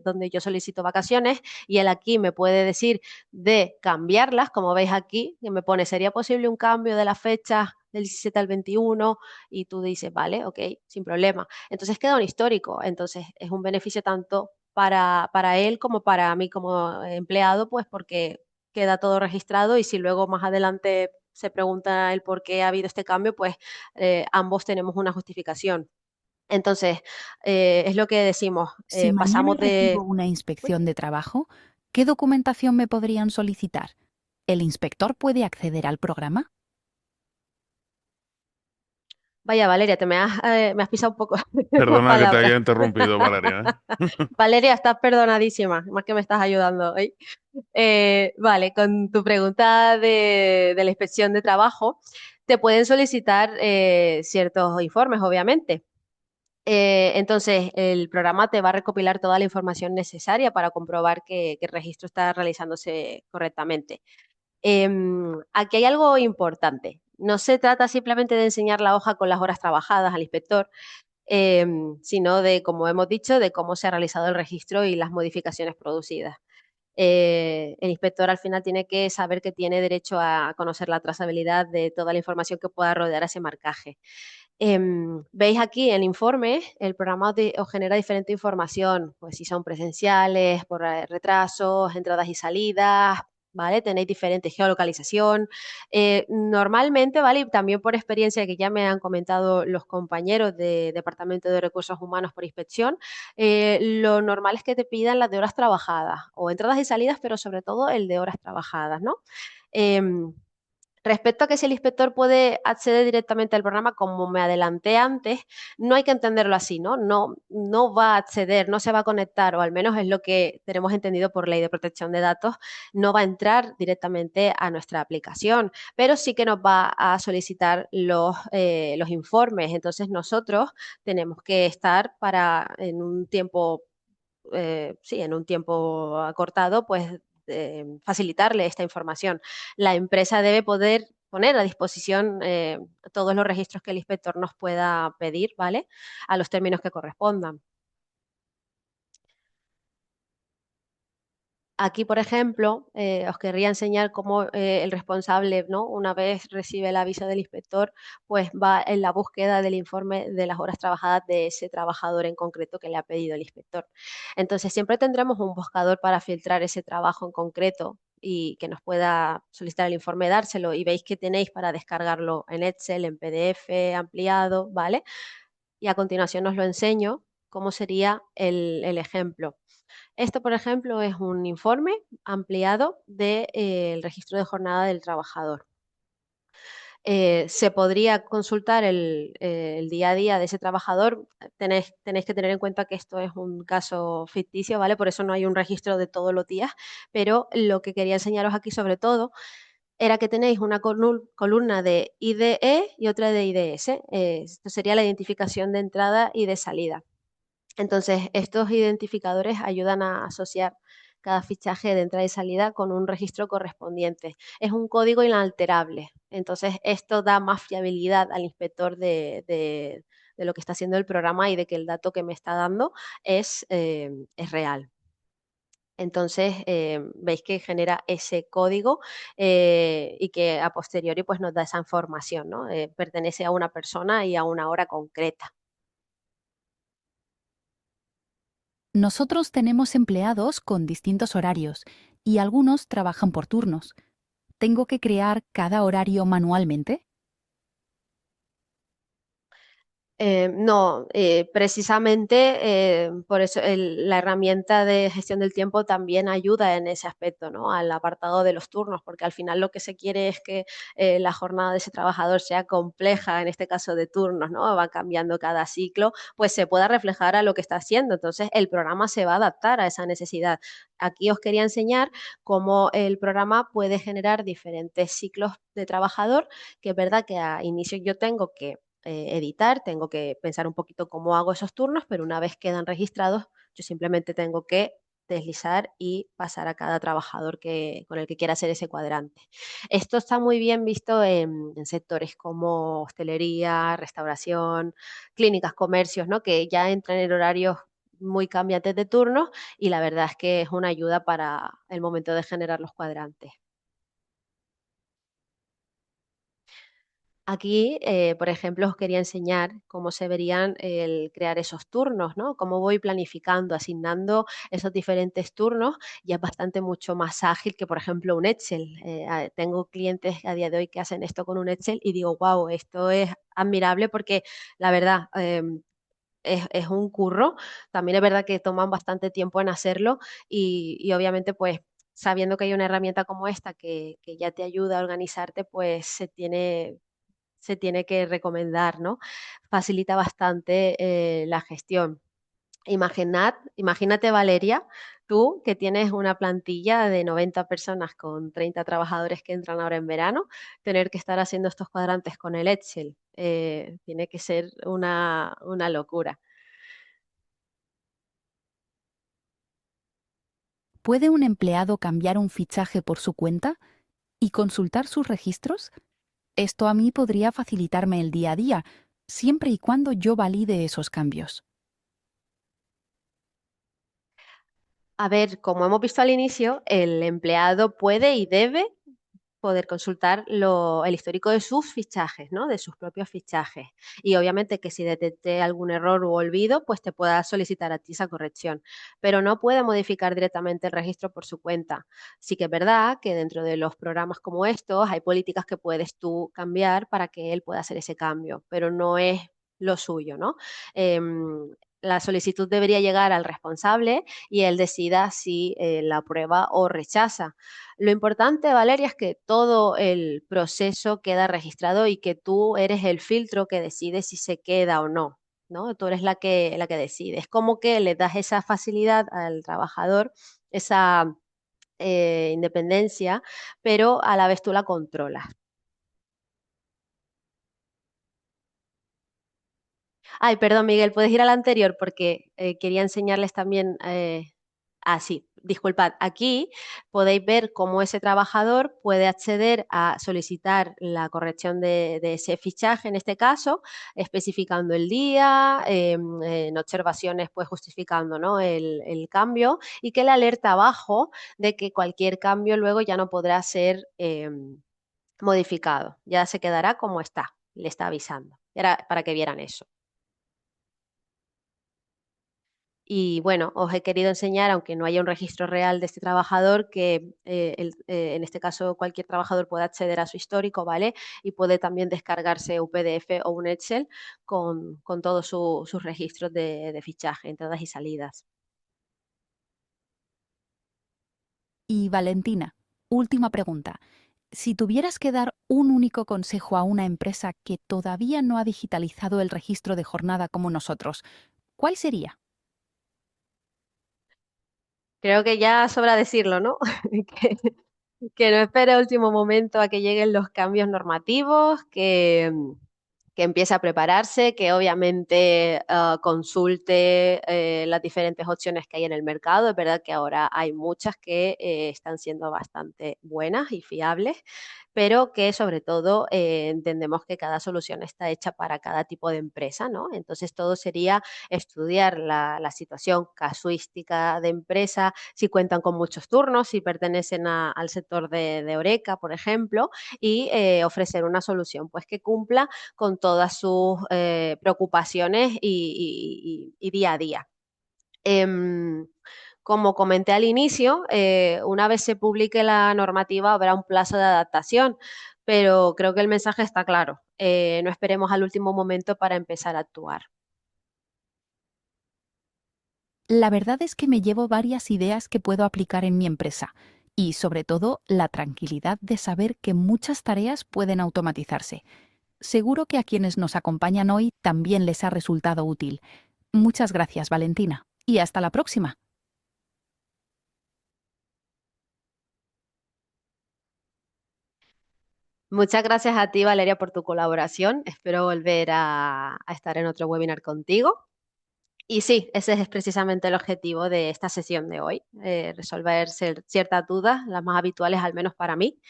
donde yo solicito vacaciones y él aquí me puede decir de cambiarlas, como veis aquí, que me pone, ¿sería posible un cambio de la fecha del 17 al 21? Y tú dices, vale, ok, sin problema. Entonces queda un histórico, entonces es un beneficio tanto para él como para mí como empleado, pues porque queda todo registrado y si luego más adelante se pregunta el por qué ha habido este cambio, pues ambos tenemos una justificación. Entonces, es lo que decimos, Si mañana pasamos recibo de... una Uy, inspección de trabajo, ¿qué documentación me podrían solicitar? ¿El inspector puede acceder al programa? vaya, Valeria, me has pisado un poco las Perdona que te palabras. haya interrumpido, Valeria, ¿eh? Valeria, estás perdonadísima, más que me estás ayudando hoy. Vale, con tu pregunta de la inspección de trabajo, te pueden solicitar ciertos informes, obviamente. Entonces, el programa te va a recopilar toda la información necesaria para comprobar que el registro está realizándose correctamente. Aquí hay algo importante. No se trata simplemente de enseñar la hoja con las horas trabajadas al inspector, sino de, como hemos dicho, de cómo se ha realizado el registro y las modificaciones producidas. El inspector al final tiene que saber que tiene derecho a conocer la trazabilidad de toda la información que pueda rodear a ese marcaje. Veis aquí el informe, el programa os genera diferente información, pues si son presenciales, por retrasos, entradas y salidas, ¿vale? Tenéis diferente geolocalización. Normalmente, ¿vale? Y también por experiencia que ya me han comentado los compañeros de Departamento de Recursos Humanos por inspección, lo normal es que te pidan las de horas trabajadas o entradas y salidas, pero sobre todo el de horas trabajadas, ¿no? Em, Respecto a que si el inspector puede acceder directamente al programa, como me adelanté antes, no hay que entenderlo así, ¿no? No va a acceder, no se va a conectar, o al menos es lo que tenemos entendido por ley de protección de datos, no va a entrar directamente a nuestra aplicación, pero sí que nos va a solicitar los informes. Entonces nosotros tenemos que estar en un tiempo, sí, en un tiempo acortado, pues facilitarle esta información. La empresa debe poder poner a disposición todos los registros que el inspector nos pueda pedir, ¿vale? A los términos que correspondan. Aquí, por ejemplo, os querría enseñar cómo el responsable, ¿no? Una vez recibe el aviso del inspector, pues va en la búsqueda del informe de las horas trabajadas de ese trabajador en concreto que le ha pedido el inspector. Entonces, siempre tendremos un buscador para filtrar ese trabajo en concreto y que nos pueda solicitar el informe, dárselo, y veis que tenéis para descargarlo en Excel, en PDF, ampliado, ¿vale? Y a continuación os lo enseño cómo sería el ejemplo. Esto, por ejemplo, es un informe ampliado del registro de jornada del trabajador. Se podría consultar el día a día de ese trabajador. Tenéis que tener en cuenta que esto es un caso ficticio, ¿vale? Por eso no hay un registro de todos los días, pero lo que quería enseñaros aquí sobre todo era que tenéis una columna de IDE y otra de IDS. Esto sería la identificación de entrada y de salida. Entonces, estos identificadores ayudan a asociar cada fichaje de entrada y salida con un registro correspondiente. Es un código inalterable. Entonces, esto da más fiabilidad al inspector de lo que está haciendo el programa y de que el dato que me está dando es real. Entonces, veis que genera ese código y que a posteriori pues, nos da esa información, ¿no? Pertenece a una persona y a una hora concreta. Nosotros tenemos empleados con distintos horarios y algunos trabajan por turnos. ¿Tengo que crear cada horario manualmente? No, precisamente por eso la herramienta de gestión del tiempo también ayuda en ese aspecto, ¿no? Al apartado de los turnos, porque al final lo que se quiere es que la jornada de ese trabajador sea compleja, en este caso de turnos, ¿no? Va cambiando cada ciclo, pues se pueda reflejar a lo que está haciendo. Entonces el programa se va a adaptar a esa necesidad. Aquí os quería enseñar cómo el programa puede generar diferentes ciclos de trabajador, que es verdad que a inicio yo tengo que editar, tengo que pensar un poquito cómo hago esos turnos, pero una vez quedan registrados, yo simplemente tengo que deslizar y pasar a cada trabajador con el que quiera hacer ese cuadrante. Esto está muy bien visto en sectores como hostelería, restauración, clínicas, comercios, ¿no? Que ya entran en horarios muy cambiantes de turnos y la verdad es que es una ayuda para el momento de generar los cuadrantes. Aquí, por ejemplo, os quería enseñar cómo se verían el crear esos turnos, ¿no? Cómo voy planificando, asignando esos diferentes turnos y es bastante mucho más ágil que, por ejemplo, un Excel. Tengo clientes a día de hoy que hacen esto con un Excel y digo, wow, esto es admirable porque la verdad es un curro. También es verdad que toman bastante tiempo en hacerlo y obviamente pues sabiendo que hay una herramienta como esta que ya te ayuda a organizarte, pues se tiene que recomendar, ¿no? Facilita bastante la gestión. Imagínate, Valeria, tú que tienes una plantilla de 90 personas con 30 trabajadores que entran ahora en verano, tener que estar haciendo estos cuadrantes con el Excel. Tiene que ser una locura. ¿Puede un empleado cambiar un fichaje por su cuenta y consultar sus registros? Esto a mí podría facilitarme el día a día, siempre y cuando yo valide esos cambios. A ver, como hemos visto al inicio, el empleado puede y debe poder consultar el histórico de sus fichajes, ¿no? De sus propios fichajes. Y obviamente que si detecte algún error u olvido, pues te pueda solicitar a ti esa corrección. Pero no puede modificar directamente el registro por su cuenta. Sí que es verdad que dentro de los programas como estos hay políticas que puedes tú cambiar para que él pueda hacer ese cambio, pero no es lo suyo, ¿no? Em, la solicitud debería llegar al responsable y él decida si la aprueba o rechaza. Lo importante, Valeria, es que todo el proceso queda registrado y que tú eres el filtro que decide si se queda o no, ¿no? Tú eres la que decide. Es como que le das esa facilidad al trabajador, esa independencia, pero a la vez tú la controlas. Ay, perdón, Miguel, puedes ir al anterior porque quería enseñarles también. Sí, disculpad. Aquí podéis ver cómo ese trabajador puede acceder a solicitar la corrección de ese fichaje, en este caso, especificando el día, en observaciones, pues justificando, ¿no? el cambio y que le alerta abajo de que cualquier cambio luego ya no podrá ser modificado, ya se quedará como está, le está avisando. Era para que vieran eso. Y bueno, os he querido enseñar, aunque no haya un registro real de este trabajador, que en este caso cualquier trabajador puede acceder a su histórico, ¿vale? Y puede también descargarse un PDF o un Excel con todos sus registros de fichaje, entradas y salidas. Y Valentina, última pregunta. Si tuvieras que dar un único consejo a una empresa que todavía no ha digitalizado el registro de jornada como nosotros, ¿cuál sería? Creo que ya sobra decirlo, ¿no? Que, que no espere el último momento a que lleguen los cambios normativos, que empiece a prepararse, que obviamente consulte las diferentes opciones que hay en el mercado. Es verdad que ahora hay muchas que están siendo bastante buenas y fiables, pero que sobre todo entendemos que cada solución está hecha para cada tipo de empresa, ¿no? Entonces todo sería estudiar la situación casuística de empresa, si cuentan con muchos turnos, si pertenecen al sector de Horeca, por ejemplo, y ofrecer una solución pues que cumpla con todas sus preocupaciones y día a día. Em, como comenté al inicio, una vez se publique la normativa habrá un plazo de adaptación, pero creo que el mensaje está claro. No esperemos al último momento para empezar a actuar. La verdad es que me llevo varias ideas que puedo aplicar en mi empresa y, sobre todo, la tranquilidad de saber que muchas tareas pueden automatizarse. Seguro que a quienes nos acompañan hoy también les ha resultado útil. Muchas gracias, Valentina, y hasta la próxima. Muchas gracias a ti, Valeria, por tu colaboración. Espero volver a estar en otro webinar contigo. Y sí, ese es precisamente el objetivo de esta sesión de hoy, resolver ciertas dudas, las más habituales al menos para mí,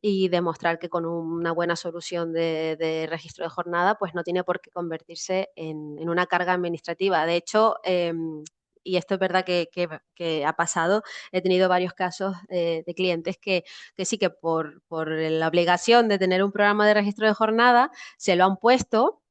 y demostrar que con una buena solución de registro de jornada, pues no tiene por qué convertirse en una carga administrativa. De hecho, y esto es verdad que ha pasado, he tenido varios casos de clientes que sí que por la obligación de tener un programa de registro de jornada, se lo han puesto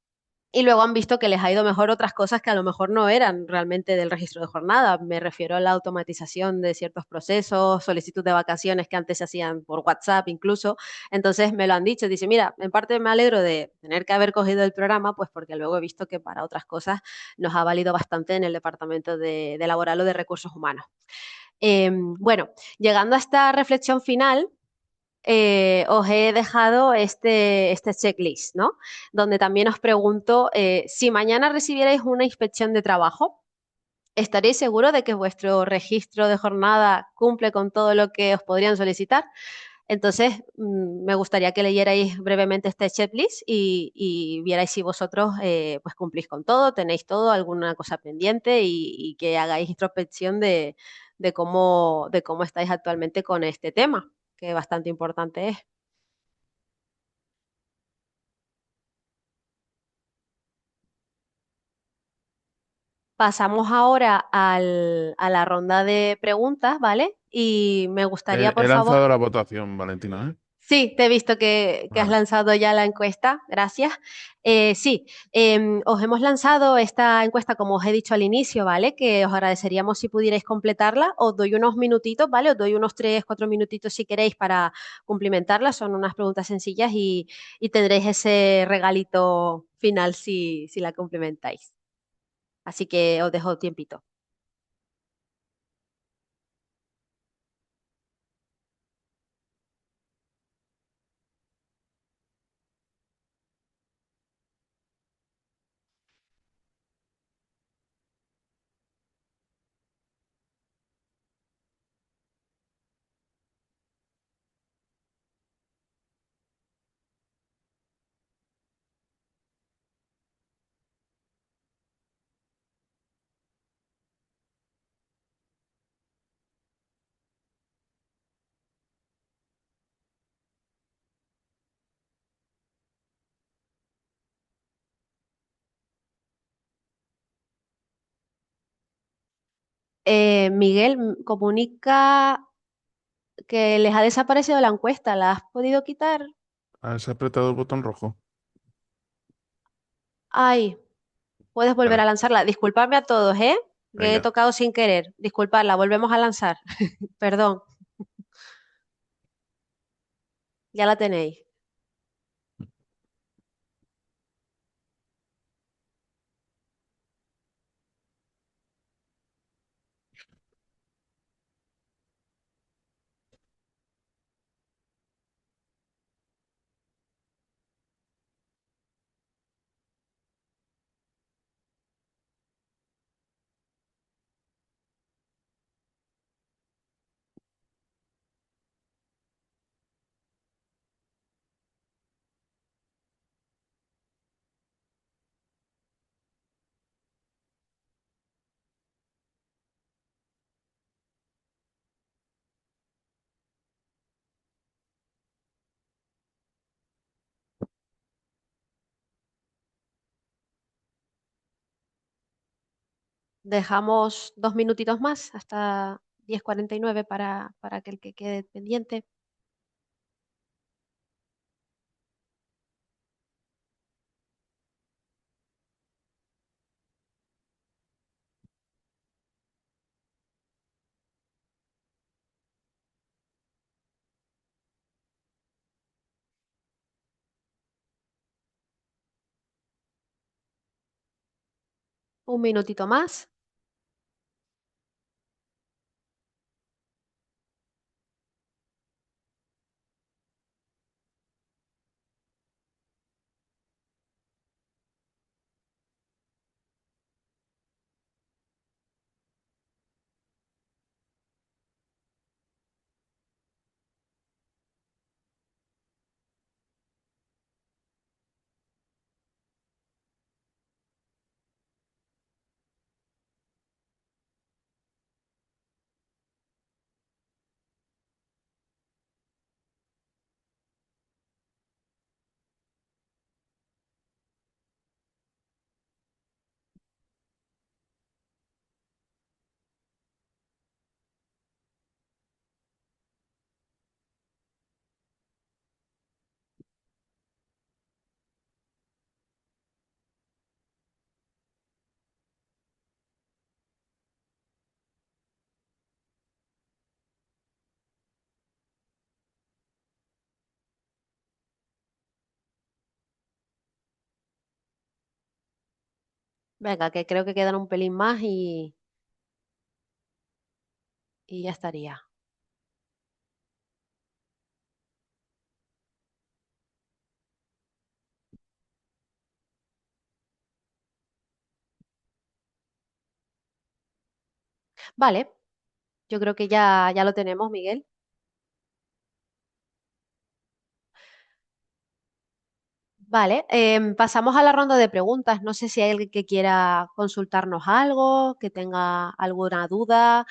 y luego han visto que les ha ido mejor otras cosas que a lo mejor no eran realmente del registro de jornada. Me refiero a la automatización de ciertos procesos, solicitud de vacaciones que antes se hacían por WhatsApp incluso. Entonces me lo han dicho. Dice, mira, en parte me alegro de tener que haber cogido el programa, pues porque luego he visto que para otras cosas nos ha valido bastante en el departamento de laboral o de recursos humanos. Bueno, llegando a esta reflexión final, os he dejado este checklist, ¿no? Donde también os pregunto, si mañana recibierais una inspección de trabajo, ¿estaréis seguros de que vuestro registro de jornada cumple con todo lo que os podrían solicitar? Entonces, me gustaría que leyerais brevemente este checklist y vierais si vosotros pues cumplís con todo, tenéis todo, alguna cosa pendiente y que hagáis introspección de cómo estáis actualmente con este tema, que bastante importante es. Pasamos ahora a la ronda de preguntas, ¿vale? Y me gustaría, He por favor, lanzado la votación, Valentina, ¿eh? sí, te he visto que has Vale. lanzado ya la encuesta, gracias. Sí, os hemos lanzado esta encuesta, como os he dicho al inicio, ¿vale? Que os agradeceríamos si pudierais completarla. Os doy unos minutitos, ¿vale? Os doy unos 3, 4 minutitos si queréis para cumplimentarla. Son unas preguntas sencillas y tendréis ese regalito final si la complementáis. Así que os dejo tiempito. Miguel, comunica que les ha desaparecido la encuesta. ¿La has podido quitar? ¿Has apretado el botón rojo? Ay, puedes volver a Espera, lanzarla. Disculpadme a todos, ¿eh? Que he venga. tocado sin querer. Disculpadla, volvemos a lanzar. Perdón, ya la tenéis. Dejamos 2 minutitos más hasta 10:49 para que el que quede pendiente. Un minutito más. Venga, que creo que quedan un pelín más y ya estaría. Vale, yo creo que ya lo tenemos, Miguel. Vale, pasamos a la ronda de preguntas. No sé si hay alguien que quiera consultarnos algo, que tenga alguna duda.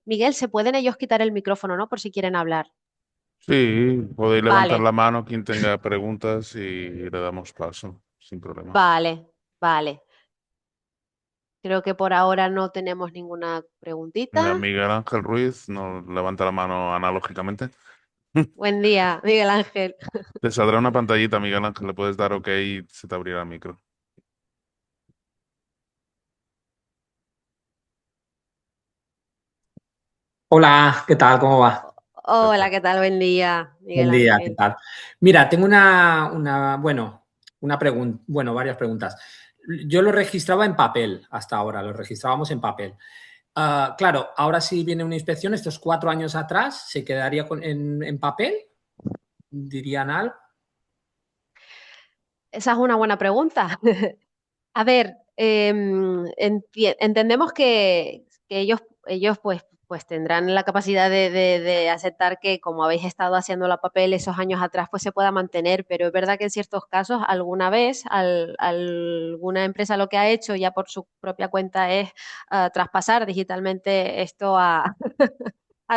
Miguel, ¿se pueden ellos quitar el micrófono, no? Por si quieren hablar. Sí, podéis levantar Vale, la mano quien tenga preguntas y le damos paso, sin problema. vale, vale. Creo que por ahora no tenemos ninguna Mira, preguntita. Miguel Ángel Ruiz nos levanta la mano analógicamente. Buen día, Miguel Ángel. Te saldrá una pantallita, Miguel Ángel, le puedes dar OK y se te abrirá el micro. Hola, ¿qué tal? ¿Cómo va? Hola, Perfecto. ¿qué tal? Buen día, Miguel Buen día, ¿qué Ángel. tal? Mira, tengo una pregunta, bueno, varias preguntas. Yo lo registraba en papel hasta ahora, lo registrábamos en papel. Claro, ahora si viene una inspección, estos 4 años atrás, ¿se quedaría en papel? ¿Dirían algo? Esa es una buena pregunta. A ver, entendemos que ellos pues tendrán la capacidad de aceptar que como habéis estado haciendo la papel esos años atrás, pues se pueda mantener, pero es verdad que en ciertos casos alguna vez alguna empresa lo que ha hecho ya por su propia cuenta es traspasar digitalmente esto a,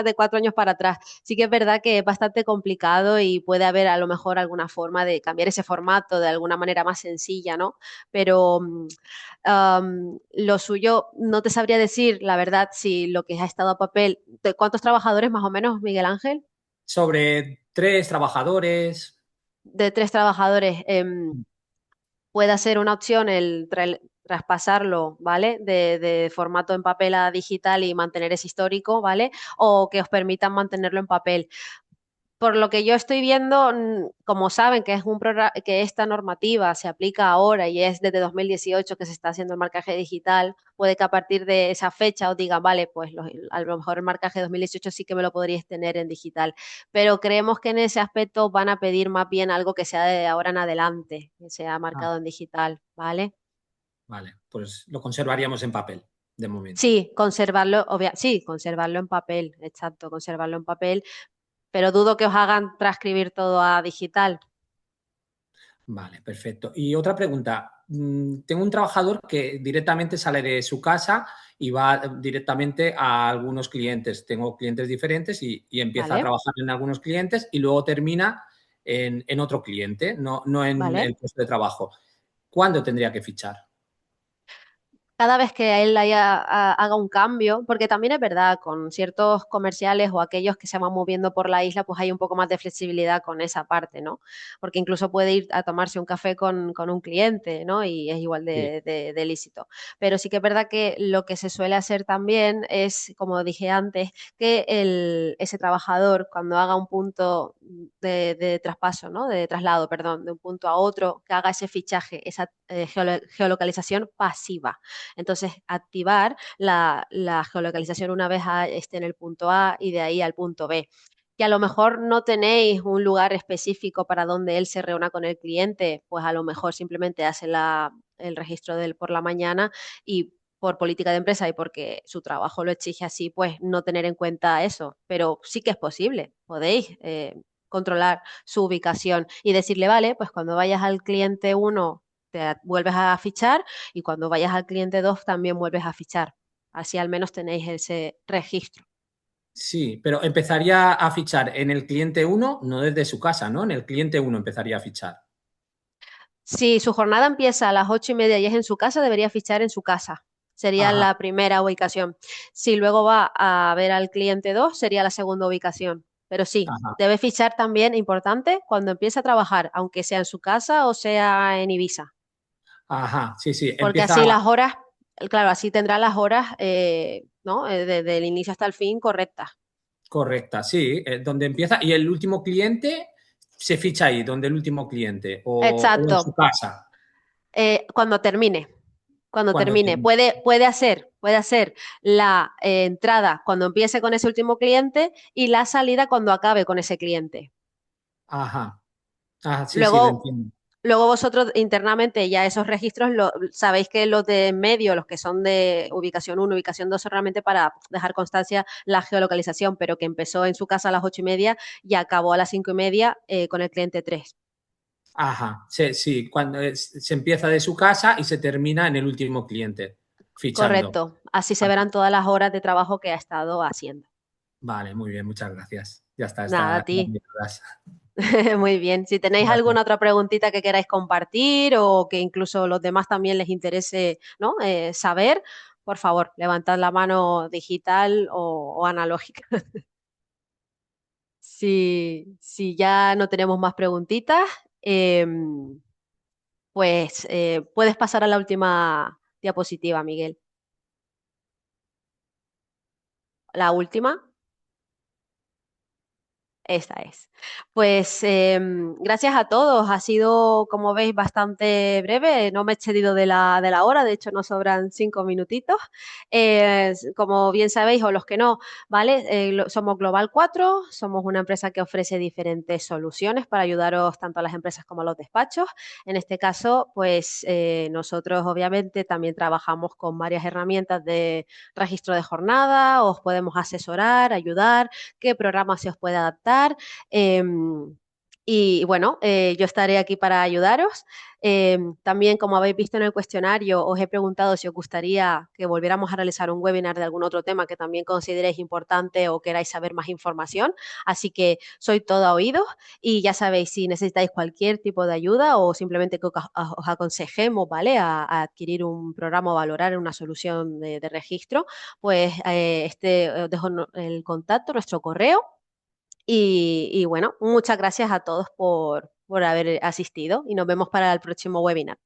de 4 años para atrás. Sí que es verdad que es bastante complicado y puede haber a lo mejor alguna forma de cambiar ese formato de alguna manera más sencilla, ¿no? Pero lo suyo, no te sabría decir, la verdad, si lo que ha estado a papel, ¿de cuántos trabajadores más o menos, Miguel Ángel? Sobre 3 trabajadores. De 3 trabajadores. Puede ser una opción el traspasarlo, ¿vale? De formato en papel a digital y mantener ese histórico, ¿vale? O que os permitan mantenerlo en papel. Por lo que yo estoy viendo, como saben que que esta normativa se aplica ahora y es desde 2018 que se está haciendo el marcaje digital, puede que a partir de esa fecha os digan, vale, pues a lo mejor el marcaje de 2018 sí que me lo podríais tener en digital, pero creemos que en ese aspecto van a pedir más bien algo que sea de ahora en adelante, que sea Ah, marcado en digital, ¿vale? vale, pues lo conservaríamos en papel, de momento. Sí, sí, conservarlo en papel, exacto, conservarlo en papel, pero dudo que os hagan transcribir todo a digital. Vale, perfecto. Y otra pregunta. Tengo un trabajador que directamente sale de su casa y va directamente a algunos clientes. Tengo clientes diferentes y empieza a ¿Vale? trabajar en algunos clientes y luego termina en otro cliente, no en el ¿Vale? puesto de trabajo. ¿Cuándo tendría que fichar? Cada vez que él haga un cambio, porque también es verdad, con ciertos comerciales o aquellos que se van moviendo por la isla, pues hay un poco más de flexibilidad con esa parte, ¿no? Porque incluso puede ir a tomarse un café con un cliente, ¿no? Y es igual Sí. de lícito. Pero sí que es verdad que lo que se suele hacer también es, como dije antes, que ese trabajador, cuando haga un punto de traspaso, ¿no? De traslado, perdón, de un punto a otro, que haga ese fichaje, esa geolocalización pasiva. Entonces, activar la geolocalización una vez esté en el punto A y de ahí al punto B. Que a lo mejor no tenéis un lugar específico para donde él se reúna con el cliente, pues a lo mejor simplemente hace el registro de él por la mañana y por política de empresa y porque su trabajo lo exige así, pues no tener en cuenta eso. Pero sí que es posible, podéis controlar su ubicación y decirle, vale, pues cuando vayas al cliente uno te vuelves a fichar y cuando vayas al cliente 2 también vuelves a fichar. Así al menos tenéis ese registro. Sí, pero empezaría a fichar en el cliente uno, no desde su casa, ¿no? En el cliente uno empezaría a fichar. Si su jornada empieza a las 8:30 y es en su casa, debería fichar en su casa. Sería Ajá, la primera ubicación. Si luego va a ver al cliente 2, sería la segunda ubicación. Pero sí, ajá, debe fichar también, importante, cuando empiece a trabajar, aunque sea en su casa o sea en Ibiza. ajá, sí, sí, Porque empieza así las horas, claro, así tendrá las horas, ¿no? Desde el inicio hasta el fin correctas. correcta, sí, donde empieza y el último cliente se ficha ahí, donde el último cliente o en su Exacto. casa, Cuando termine. Cuando cuando termine. termine. Puede hacer la entrada cuando empiece con ese último cliente y la salida cuando acabe con ese cliente. Ajá, ajá, sí, sí, lo Luego, entiendo. luego vosotros internamente ya esos registros sabéis que los de medio, los que son de ubicación uno, ubicación 2, son realmente para dejar constancia la geolocalización, pero que empezó en su casa a las 8:30 y acabó a las 5:30 con el cliente 3. Ajá, sí, sí, cuando se empieza de su casa y se termina en el último cliente, fichando. Correcto. Así se Vale, verán todas las horas de trabajo que ha estado haciendo. vale, muy bien, muchas gracias. Ya está, Nada, a estas eran ti. mis dudas. Muy bien. Si tenéis Gracias. alguna otra preguntita que queráis compartir o que incluso los demás también les interese, ¿no? Saber, por favor, levantad la mano digital o analógica. Si ya no tenemos más preguntitas, pues puedes pasar a la última diapositiva, Miguel. La última. Esta es. Pues gracias a todos. Ha sido, como veis, bastante breve. No me he excedido de la hora. De hecho, nos sobran 5 minutitos. Como bien sabéis, o los que no, ¿vale? Somos Global 4. Somos una empresa que ofrece diferentes soluciones para ayudaros tanto a las empresas como a los despachos. En este caso, pues nosotros obviamente también trabajamos con varias herramientas de registro de jornada. Os podemos asesorar, ayudar, qué programa se os puede adaptar. Y bueno, yo estaré aquí para ayudaros. También, como habéis visto en el cuestionario, os he preguntado si os gustaría que volviéramos a realizar un webinar de algún otro tema que también consideréis importante o queráis saber más información. Así que soy todo oídos y ya sabéis, si necesitáis cualquier tipo de ayuda o simplemente que os aconsejemos, ¿vale? A adquirir un programa o valorar una solución de registro, pues os dejo el contacto, nuestro correo. Y bueno, muchas gracias a todos por haber asistido y nos vemos para el próximo webinar.